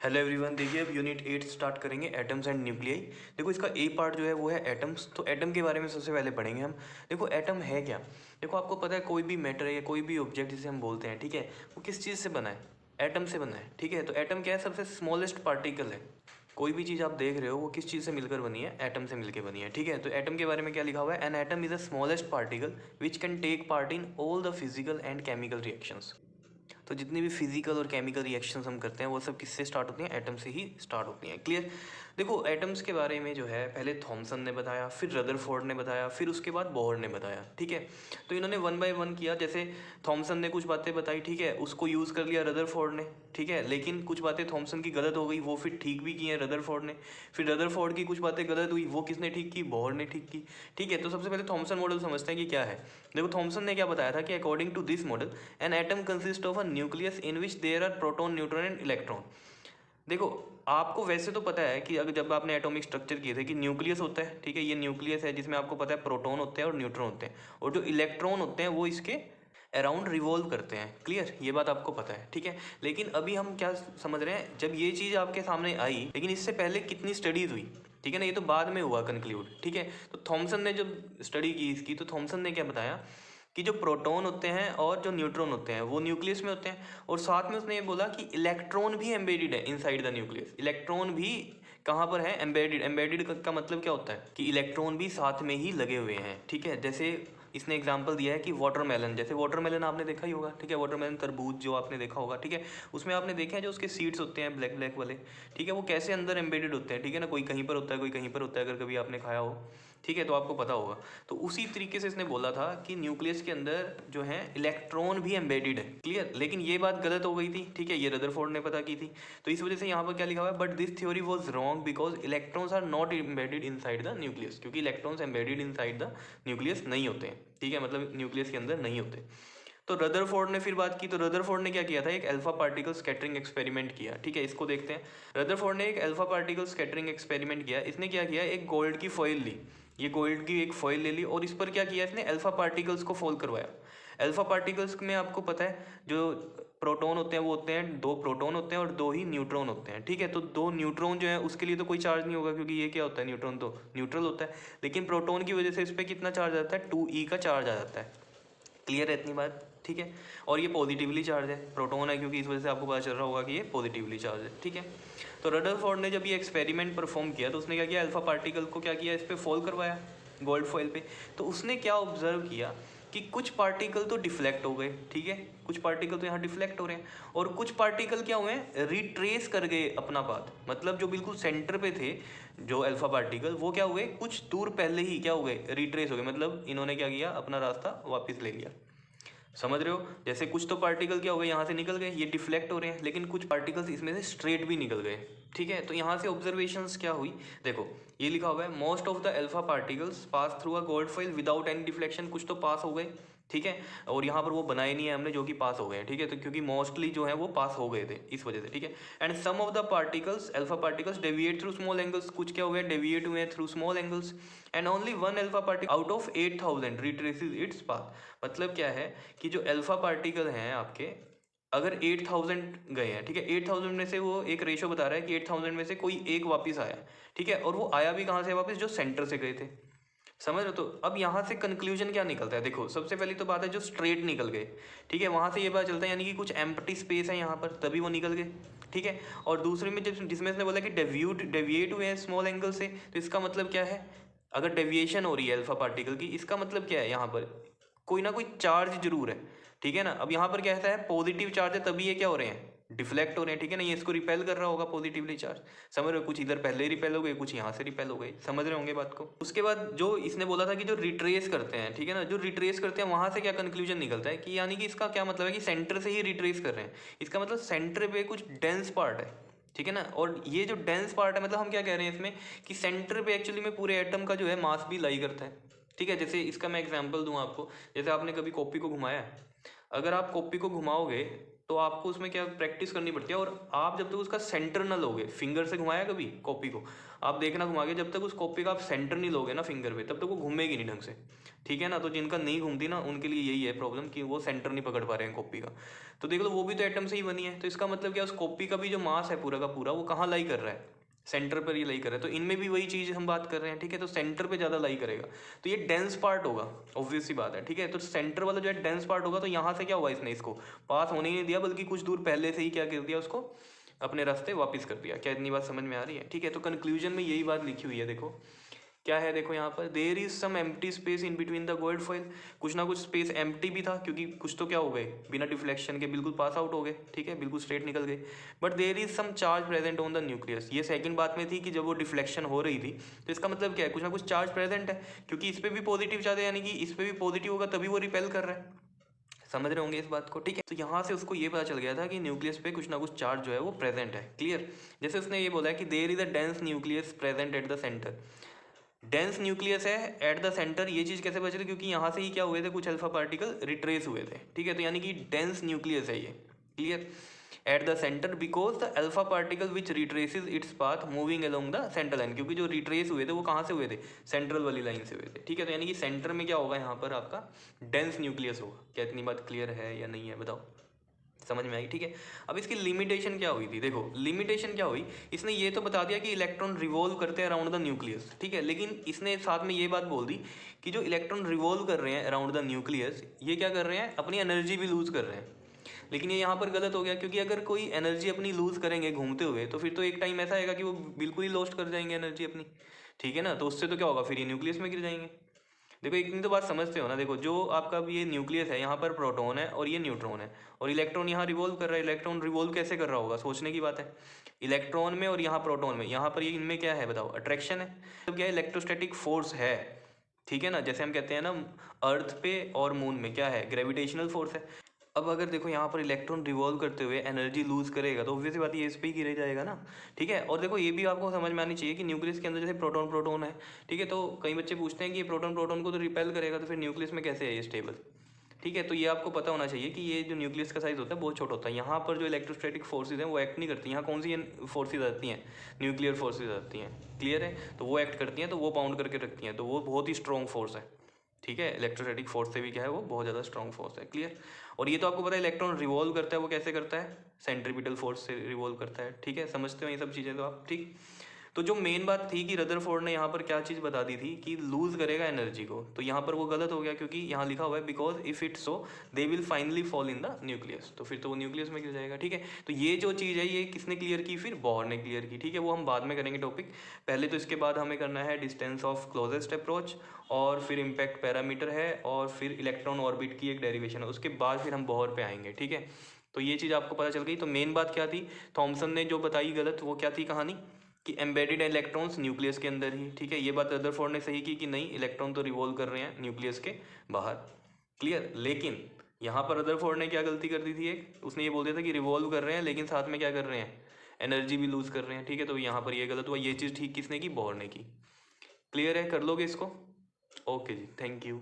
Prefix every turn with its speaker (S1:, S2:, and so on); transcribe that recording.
S1: Hello everyone. देखिए अब unit 8 start करेंगे, एटम्स एंड न्यूक्लियाई। देखो इसका ए पार्ट जो है वो है एटम्स। तो एटम के बारे में सबसे पहले पढ़ेंगे हम। देखो एटम है क्या। देखो आपको पता है कोई भी मैटर है या कोई भी ऑब्जेक्ट जिसे हम बोलते हैं, ठीक है, वो किस चीज़ से बना है? एटम से बना है, ठीक है। तो एटम क्या है? सबसे स्मॉलेस्ट पार्टिकल है। कोई भी चीज़ आप देख रहे हो वो किस चीज़ से मिलकर बनी है? एटम से मिलकर बनी है, ठीक है। तो एटम के बारे में क्या लिखा हुआ है? An atom is the smallest particle which can take part in all the physical and chemical reactions. तो जितनी भी फिजिकल और केमिकल रिएक्शंस हम करते हैं वो सब किससे स्टार्ट होती हैं? एटम से ही स्टार्ट होती हैं। क्लियर। देखो एटम्स के बारे में जो है पहले थॉमसन ने बताया, फिर रदरफोर्ड ने बताया, फिर उसके बाद बोहर ने बताया, ठीक है। तो इन्होंने वन बाय वन किया। जैसे थॉमसन ने कुछ बातें बताई, ठीक है, उसको यूज़ कर लिया रदरफोर्ड ने, ठीक है। लेकिन कुछ बातें थॉमसन की गलत हो गई, वो फिर ठीक भी की हैं रदरफोर्ड ने। फिर रदरफोर्ड की कुछ बातें गलत हुई, वो किसने ठीक की? बोहर ने ठीक की, ठीक है। तो सबसे पहले थॉमसन मॉडल समझते हैं कि क्या है। देखो थॉमसन ने क्या बताया था कि according to this model an atom consist of a nucleus in which there are proton, neutron and electron. देखो आपको वैसे तो पता है कि अगर जब आपने एटॉमिक स्ट्रक्चर किए थे कि न्यूक्लियस होता है, ठीक है, ये न्यूक्लियस है जिसमें आपको पता है प्रोटॉन होते हैं और न्यूट्रॉन होते हैं, और जो इलेक्ट्रॉन होते हैं वो इसके अराउंड रिवॉल्व करते हैं। क्लियर, ये बात आपको पता है, ठीक है। लेकिन अभी हम क्या समझ रहे हैं, जब ये चीज़ आपके सामने आई, लेकिन इससे पहले कितनी स्टडीज़ हुई, ठीक है ना, ये तो बाद में हुआ कंक्लूड, ठीक है। तो थॉमसन ने जब स्टडी की इसकी, तो थॉमसन ने क्या बताया कि जो प्रोटॉन होते हैं और जो न्यूट्रॉन होते हैं वो न्यूक्लियस में होते हैं, और साथ में उसने ये बोला कि इलेक्ट्रॉन भी एम्बेडेड है इनसाइड द न्यूक्लियस। इलेक्ट्रॉन भी कहाँ पर है? एम्बेडेड। एम्बेडेड का मतलब क्या होता है कि इलेक्ट्रॉन भी साथ में ही लगे हुए हैं, ठीक है। जैसे इसने एग्जांपल दिया है कि वाटरमेलन, जैसे वाटरमेलन आपने देखा ही होगा, ठीक है, वाटरमेलन तरबूज जो आपने देखा होगा, ठीक है, उसमें आपने देखे हैं जो उसके सीड्स होते हैं ब्लैक ब्लैक वाले, ठीक है, वो कैसे अंदर एम्बेडेड होते हैं, ठीक है ना, कोई कहीं पर होता है कोई कहीं पर होता है, अगर कभी आपने खाया हो, ठीक है, तो आपको पता होगा। तो उसी तरीके से इसने बोला था कि न्यूक्लियस के अंदर जो है इलेक्ट्रॉन भी एम्बेडेड है। क्लियर। लेकिन ये बात गलत हो गई थी, ठीक है, ये रदरफोर्ड ने पता की थी। तो इस वजह से यहाँ पर क्या लिखा हुआ है, but this theory was wrong because electrons are not embedded inside the nucleus, क्योंकि electrons embedded inside the nucleus नहीं होते हैं, ठीक है, मतलब न्यूक्लियस के अंदर नहीं होते। तो रदरफोर्ड ने फिर बात की, तो रदरफोर्ड ने क्या किया था, एक अल्फा पार्टिकल स्कैटरिंग एक्सपेरिमेंट किया, ठीक है, इसको देखते हैं। रदरफोर्ड ने एक अल्फा पार्टिकल स्कैटरिंग एक्सपेरिमेंट किया। इसने क्या किया, एक गोल्ड की फॉइल ली, ये गोल्ड की एक फॉइल ले ली, और इस पर क्या किया इसने, अल्फा पार्टिकल्स को फॉल करवाया। अल्फा पार्टिकल्स में आपको पता है जो प्रोटॉन होते हैं वो होते हैं, दो प्रोटॉन होते हैं और दो ही न्यूट्रॉन होते हैं, ठीक है। तो दो न्यूट्रॉन जो है उसके लिए तो कोई चार्ज नहीं होगा, क्योंकि ये क्या होता है, न्यूट्रॉन तो न्यूट्रल होता है। लेकिन प्रोटॉन की वजह से इस पर कितना चार्ज आता है, 2e का चार्ज आ जाता है। क्लियर है इतनी बात, ठीक है। और ये पॉजिटिवली चार्ज है, प्रोटॉन है, क्योंकि इस वजह से आपको पता चल रहा होगा कि ये पॉजिटिवली चार्ज है, ठीक है। तो रदरफोर्ड ने जब ये एक्सपेरिमेंट परफॉर्म किया तो उसने क्या किया, अल्फा पार्टिकल को क्या किया, इस पर फॉल करवाया गोल्ड फॉइल पे। तो उसने क्या ऑब्जर्व किया कि कुछ पार्टिकल तो डिफ्लेक्ट हो गए, ठीक है, कुछ पार्टिकल तो यहाँ डिफ्लेक्ट हो रहे हैं, और कुछ पार्टिकल क्या हुए हैं, रिट्रेस कर गए अपना पाथ। मतलब जो बिल्कुल सेंटर पे थे जो अल्फा पार्टिकल, वो क्या हुए, कुछ दूर पहले ही क्या हो गए, रिट्रेस हो गए, मतलब इन्होंने क्या किया, अपना रास्ता वापस ले लिया। समझ रहे हो, जैसे कुछ तो पार्टिकल क्या हो गए, यहाँ से निकल गए, ये डिफ्लेक्ट हो रहे हैं, लेकिन कुछ पार्टिकल्स इसमें से स्ट्रेट भी निकल गए, ठीक है। तो यहाँ से ऑब्जर्वेशंस क्या हुई, देखो ये लिखा हुआ है, most of the alpha particles pass through a gold foil without any deflection. कुछ तो पास हो गए, ठीक है, और यहाँ पर वो बनाए नहीं है हमने जो कि पास हो गए हैं, ठीक है। तो क्योंकि मोस्टली जो है वो पास हो गए थे इस वजह से, ठीक है। And some of the particles, alpha particles deviate through small angles. कुछ क्या हो गया, डेविएट हुए through small angles. And only one alpha particle out of 8000 retraces its path. मतलब क्या है कि जो अल्फा पार्टिकल हैं आपके, अगर 8000 गए हैं, ठीक है, 8000 में से वो एक रेशो बता रहा है कि 8000 में से कोई एक वापस आया, ठीक है, और वो आया भी कहाँ से वापस, जो सेंटर से गए थे। समझ रहे हो। तो अब यहाँ से कंक्लूजन क्या निकलता है, देखो सबसे पहली तो बात है जो स्ट्रेट निकल गए, ठीक है, वहाँ से ये पता चलता है यानी कि कुछ एम्प्टी स्पेस है यहाँ पर, तभी वो निकल गए, ठीक है। और दूसरे में जिसमें इसने बोला कि डेविएट हुए हैं स्मॉल एंगल से, तो इसका मतलब क्या है, अगर डेविएशन हो रही है अल्फा पार्टिकल की, इसका मतलब क्या है, यहाँ पर कोई ना कोई चार्ज जरूर है, ठीक है ना। अब यहाँ पर क्या है, पॉजिटिव चार्ज है, तभी ये क्या हो रहे हैं, डिफ्लेक्ट हो रहे हैं, ठीक है ना, ये इसको रिपेल कर रहा होगा पॉजिटिवली चार्ज। समझ रहे हो, कुछ इधर पहले ही रिपेल हो गए, कुछ यहाँ से रिपेल हो गए, समझ रहे होंगे बात को। उसके बाद जो इसने बोला था कि जो रिट्रेस करते हैं, ठीक है ना, जो रिट्रेस करते हैं वहां से क्या कंक्लूजन निकलता है कि यानी कि इसका क्या मतलब है कि सेंटर से ही रिट्रेस कर रहे हैं। इसका मतलब सेंटर पे कुछ डेंस पार्ट है, ठीक है ना। और ये जो डेंस पार्ट है, मतलब हम क्या कह रहे हैं इसमें कि सेंटर पे एक्चुअली में पूरे एटम का जो है मास भी लाई करता है, ठीक है। जैसे इसका मैं एग्जांपल दूं आपको, जैसे आपने कभी कॉपी को घुमाया है, अगर आप कॉपी को घुमाओगे तो आपको उसमें क्या प्रैक्टिस करनी पड़ती है। और आप जब तक उसका सेंटर ना लोगे, फिंगर से घुमाया कभी कॉपी को, आप देखना घुमा के, जब तक उस कॉपी का आप सेंटर नहीं लोगे ना फिंगर पे, तब तक वो घूमेगी नहीं ढंग से, ठीक है ना। तो जिनका नहीं घूमती ना, उनके लिए यही है प्रॉब्लम कि वो सेंटर नहीं पकड़ पा रहे हैं कॉपी का। तो देख लो वो भी तो एटम से ही बनी है, तो इसका मतलब क्या, उस कॉपी का भी जो मास है पूरा का पूरा, वो कहाँ लाई कर रहा है, सेंटर पर ये लाई कर रहा है। तो इनमें भी वही चीज़ हम बात कर रहे हैं, ठीक है। तो सेंटर पे ज़्यादा लाई करेगा, तो ये डेंस पार्ट होगा, ऑब्वियस सी बात है, ठीक है। तो सेंटर वाला जो है डेंस पार्ट होगा, तो यहाँ से क्या हुआ, इसने इसको पास होने ही नहीं दिया, बल्कि कुछ दूर पहले से ही क्या कर दिया, उसको अपने रास्ते वापस कर दिया। क्या इतनी बात समझ में आ रही है, ठीक है। तो कंक्लूजन में यही बात लिखी हुई है, देखो क्या है, देखो यहाँ पर there is some empty space in between the gold foil, कुछ ना कुछ स्पेस एम्प्टी भी था, क्योंकि कुछ तो क्या हो गए, बिना डिफ्लेक्शन के बिल्कुल पास आउट हो गए, ठीक है, बिल्कुल स्ट्रेट निकल गए। But there is some charge present on the nucleus, ये सेकंड बात में थी कि जब वो डिफ्लेक्शन हो रही थी, तो इसका मतलब क्या है, कुछ ना कुछ चार्ज प्रेजेंट है, क्योंकि इस पर भी पॉजिटिव चार्ज है, यानी कि इस पर भी पॉजिटिव होगा तभी वो रिपेल कर रहा है। समझ रहे होंगे इस बात को, ठीक है। तो यहाँ से उसको ये पता चल गया था कि न्यूक्लियस पे कुछ ना कुछ चार्ज जो है वो प्रेजेंट है, क्लियर। जैसे उसने ये बोला है कि there is a dense nucleus present at the centre, dense nucleus है एट द सेंटर, ये चीज़ कैसे पता चली, क्योंकि यहाँ से ही क्या हुए थे, कुछ अल्फा पार्टिकल रिट्रेस हुए थे, ठीक है। तो यानी कि डेंस न्यूक्लियस है ये, clear, eight the centre, because the alpha particle which retraces its path moving along the central line, क्योंकि जो रिट्रेस हुए थे वो कहाँ से हुए थे, सेंट्रल वाली लाइन से हुए थे, ठीक है। तो यानी कि सेंटर में क्या होगा, यहाँ पर आपका डेंस न्यूक्लियस होगा। क्या इतनी बात क्लियर है या नहीं है, बताओ, समझ में आई, ठीक है। अब इसकी लिमिटेशन क्या हुई थी, देखो लिमिटेशन क्या हुई, इसने ये तो बता दिया कि इलेक्ट्रॉन रिवॉल्व करते हैं अराउंड द न्यूक्लियस, ठीक है, लेकिन इसने साथ में ये बात बोल दी कि जो इलेक्ट्रॉन रिवॉल्व कर रहे हैं अराउंड द न्यूक्लियस, ये क्या कर रहे हैं, अपनी एनर्जी भी लूज कर रहे हैं। लेकिन ये यहाँ पर गलत हो गया, क्योंकि अगर कोई एनर्जी अपनी लूज करेंगे घूमते हुए, तो फिर तो एक टाइम ऐसा आएगा कि वो बिल्कुल ही लॉस्ट कर जाएंगे एनर्जी अपनी, ठीक है ना। तो उससे तो क्या होगा, फिर ये न्यूक्लियस में गिर जाएंगे। देखो एक तो बात समझते हो ना, देखो जो आपका भी ये न्यूक्लियस है, यहाँ पर प्रोटॉन है और ये न्यूट्रॉन है, और इलेक्ट्रॉन यहाँ रिवॉल्व कर रहा है। इलेक्ट्रॉन रिवॉल्व कैसे कर रहा होगा, सोचने की बात है। इलेक्ट्रॉन में और यहाँ प्रोटॉन में, यहाँ पर ये इनमें क्या है बताओ, अट्रैक्शन है। तो क्या है, इलेक्ट्रोस्टैटिक फोर्स है, ठीक है ना। जैसे हम कहते हैं ना, अर्थ पे और मून में क्या है, ग्रेविटेशनल फोर्स है। अब अगर देखो यहाँ पर इलेक्ट्रॉन रिवॉल्व करते हुए एनर्जी लूज करेगा, तो ऑब्वियस बात ये इस पे ही गिरे जाएगा ना, ठीक है। और देखो ये भी आपको समझ में आनी चाहिए कि न्यूक्लियस के अंदर जैसे प्रोटॉन प्रोटॉन है, ठीक है, तो कई बच्चे पूछते हैं कि ये प्रोटॉन प्रोटॉन को तो रिपेल करेगा, तो फिर न्यूक्लियस में कैसे है ये स्टेबल, ठीक है। तो ये आपको पता होना चाहिए कि ये जो न्यूक्लियस का साइज होता है बहुत छोटा होता है, यहाँ पर जो इलेक्ट्रोस्टैटिक फोर्सेज हैं वो एक्ट नहीं करती। यहाँ कौन सी फोर्सेज आती हैं, न्यूक्लियर फोर्सेज आती हैं, क्लियर है। तो वो एक्ट करती हैं, तो वो बाउंड करके रखती हैं, तो वो बहुत ही स्ट्रॉन्ग फोर्स है, ठीक है। इलेक्ट्रोस्टैटिक फोर्स से भी क्या है, वो बहुत ज़्यादा स्ट्रॉन्ग फोर्स है, क्लियर। और ये तो आपको पता है इलेक्ट्रॉन रिवॉल्व करता है, वो कैसे करता है, सेंट्रीपिटल फोर्स से रिवॉल्व करता है, ठीक है। समझते हो ये सब चीज़ें तो आप, ठीक। तो जो मेन बात थी कि रदरफोर्ड ने यहाँ पर क्या चीज़ बता दी थी कि लूज करेगा एनर्जी को, तो यहाँ पर वो गलत हो गया, क्योंकि यहाँ लिखा हुआ है because if it so they will finally fall in the nucleus, तो फिर तो वो न्यूक्लियस में गिर जाएगा, ठीक है। तो ये जो चीज़ है ये किसने क्लियर की, फिर बोहर ने क्लियर की, ठीक है। वो हम बाद में करेंगे टॉपिक, पहले तो इसके बाद हमें करना है डिस्टेंस ऑफ क्लोजेस्ट अप्रोच, और फिर इम्पैक्ट पैरामीटर है, और फिर इलेक्ट्रॉन ऑर्बिट की एक डेरिवेशन है, उसके बाद फिर हम बोहर पे आएंगे, ठीक है। तो ये चीज़ आपको पता चल गई। तो मेन बात क्या थी, थॉमसन ने जो बताई गलत, वो क्या थी कहानी, कि एम्बेडेड इलेक्ट्रॉन्स न्यूक्लियस के अंदर ही, ठीक है। ये बात रदरफोर्ड ने सही की कि नहीं, इलेक्ट्रॉन तो रिवॉल्व कर रहे हैं न्यूक्लियस के बाहर, क्लियर। लेकिन यहाँ पर रदरफोर्ड ने क्या गलती कर दी थी, एक उसने ये बोल दिया था कि रिवॉल्व कर रहे हैं, लेकिन साथ में क्या कर रहे हैं, एनर्जी भी लूज कर रहे हैं, ठीक है। तो यहाँ पर ये गलत हुआ, ये चीज़ ठीक किसने की, बोहर ने की, क्लियर है, कर लोगे इसको, ओके जी, थैंक यू।